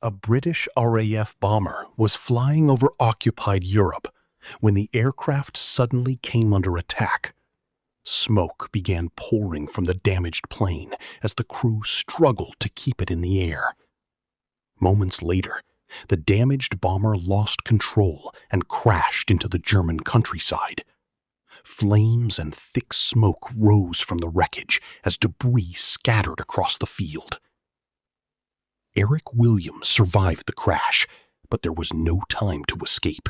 A British RAF bomber was flying over occupied Europe when the aircraft suddenly came under attack. Smoke began pouring from the damaged plane as the crew struggled to keep it in the air. Moments later, the damaged bomber lost control and crashed into the German countryside. Flames and thick smoke rose from the wreckage as debris scattered across the field. Eric Williams survived the crash, but there was no time to escape.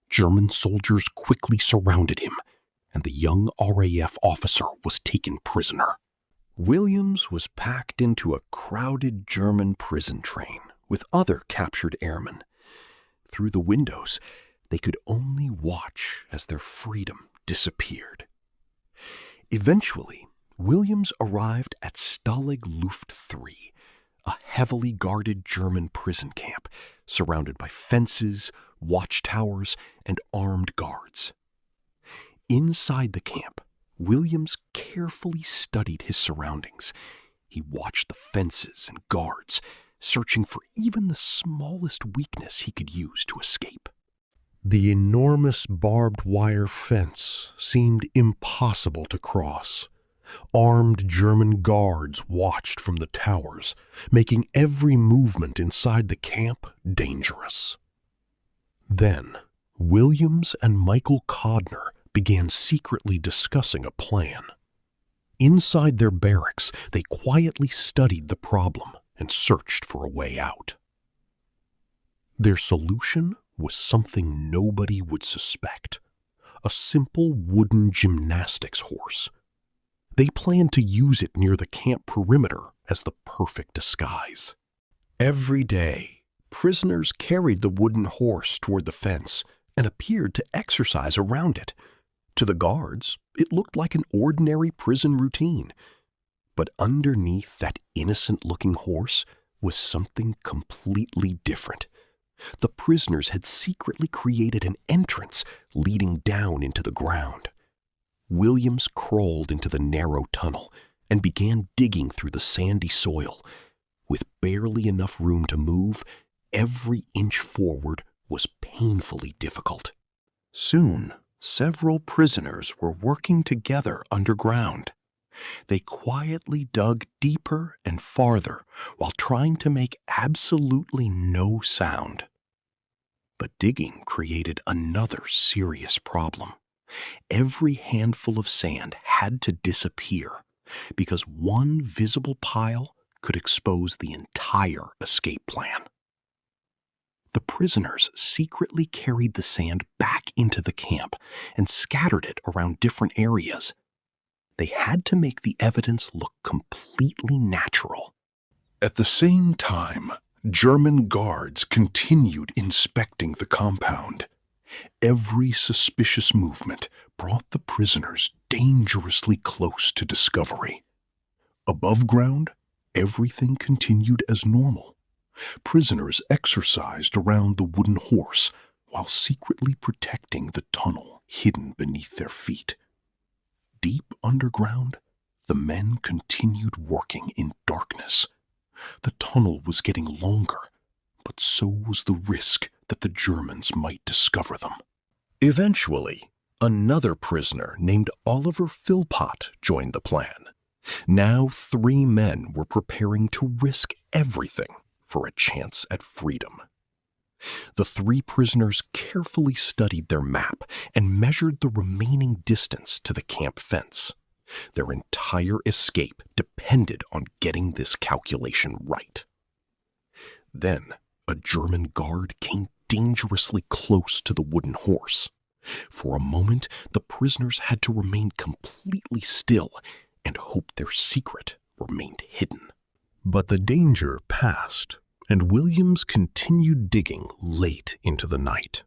German soldiers quickly surrounded him, and the young RAF officer was taken prisoner. Williams was packed into a crowded German prison train with other captured airmen. Through the windows, they could only watch as their freedom disappeared. Eventually, Williams arrived at Stalag Luft III, a heavily guarded German prison camp surrounded by fences, watchtowers, and armed guards. Inside the camp, Williams carefully studied his surroundings. He watched the fences and guards, searching for even the smallest weakness he could use to escape. The enormous barbed wire fence seemed impossible to cross. Armed German guards watched from the towers, making every movement inside the camp dangerous. Then, Williams and Michael Codner began secretly discussing a plan. Inside their barracks, they quietly studied the problem and searched for a way out. Their solution was something nobody would suspect: a simple wooden gymnastics horse. They planned to use it near the camp perimeter as the perfect disguise. Every day, prisoners carried the wooden horse toward the fence and appeared to exercise around it. To the guards, it looked like an ordinary prison routine. But underneath that innocent-looking horse was something completely different. The prisoners had secretly created an entrance leading down into the ground. Williams crawled into the narrow tunnel and began digging through the sandy soil. With barely enough room to move, every inch forward was painfully difficult. Soon, several prisoners were working together underground. They quietly dug deeper and farther while trying to make absolutely no sound. But digging created another serious problem. Every handful of sand had to disappear because one visible pile could expose the entire escape plan. The prisoners secretly carried the sand back into the camp and scattered it around different areas. They had to make the evidence look completely natural. At the same time, German guards continued inspecting the compound. Every suspicious movement brought the prisoners dangerously close to discovery. Above ground, everything continued as normal. Prisoners exercised around the wooden horse while secretly protecting the tunnel hidden beneath their feet. Deep underground, the men continued working in darkness. The tunnel was getting longer, but so was the risk that the Germans might discover them. Eventually, another prisoner named Oliver Philpott joined the plan. Now 3 men were preparing to risk everything for a chance at freedom. The 3 prisoners carefully studied their map and measured the remaining distance to the camp fence. Their entire escape depended on getting this calculation right. Then, a German guard came dangerously close to the wooden horse. For a moment, the prisoners had to remain completely still and hope their secret remained hidden. But the danger passed, and Williams continued digging late into the night.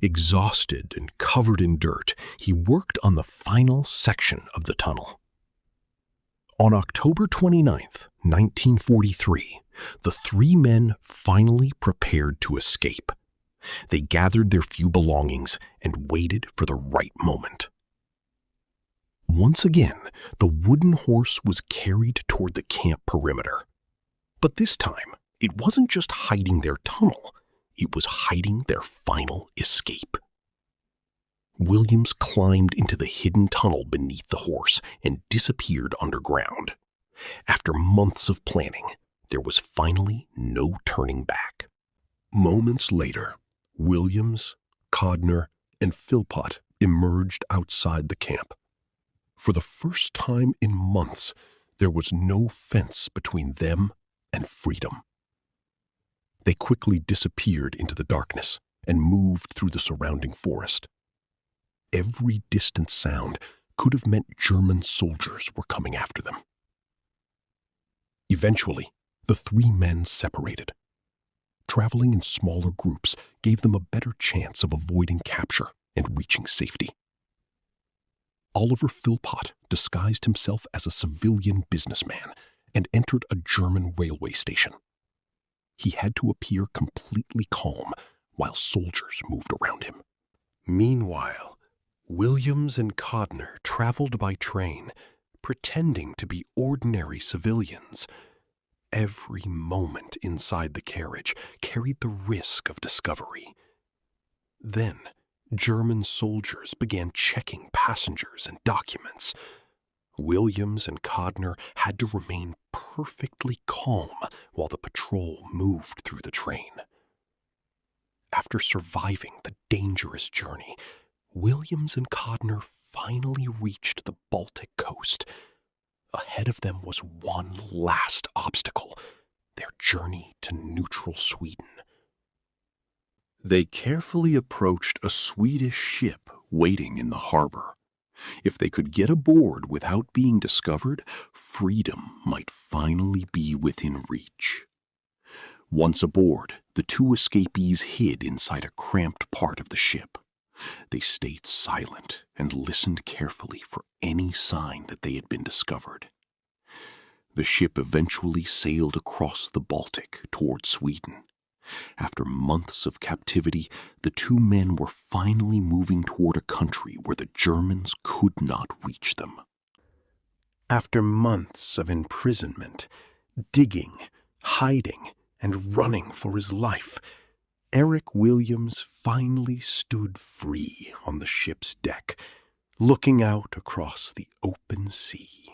Exhausted and covered in dirt, he worked on the final section of the tunnel. On October 29th, 1943, the 3 men finally prepared to escape. They gathered their few belongings and waited for the right moment. Once again, the wooden horse was carried toward the camp perimeter. But this time, It wasn't just hiding their tunnel, it was hiding their final escape. Williams climbed into the hidden tunnel beneath the horse and disappeared underground. After months of planning, there was finally no turning back. Moments later, Williams, Codner, and Philpott emerged outside the camp. For the first time in months, there was no fence between them and freedom. They quickly disappeared into the darkness and moved through the surrounding forest. Every distant sound could have meant German soldiers were coming after them. Eventually, the three men separated. Traveling in smaller groups gave them a better chance of avoiding capture and reaching safety. Oliver Philpott disguised himself as a civilian businessman and entered a German railway station. He had to appear completely calm while soldiers moved around him. Meanwhile, Williams and Codner traveled by train, pretending to be ordinary civilians. Every moment inside the carriage carried the risk of discovery. Then, German soldiers began checking passengers and documents. Williams and Codner had to remain perfectly calm while the patrol moved through the train. After surviving the dangerous journey, Williams and Codner finally reached the Baltic coast. Ahead of them was one last obstacle, their journey to neutral Sweden. They carefully approached a Swedish ship waiting in the harbor. If they could get aboard without being discovered, freedom might finally be within reach. Once aboard, the two escapees hid inside a cramped part of the ship. They stayed silent and listened carefully for any sign that they had been discovered. The ship eventually sailed across the Baltic toward Sweden. After months of captivity, the two men were finally moving toward a country where the Germans could not reach them. After months of imprisonment, digging, hiding, and running for his life, Eric Williams finally stood free on the ship's deck, looking out across the open sea.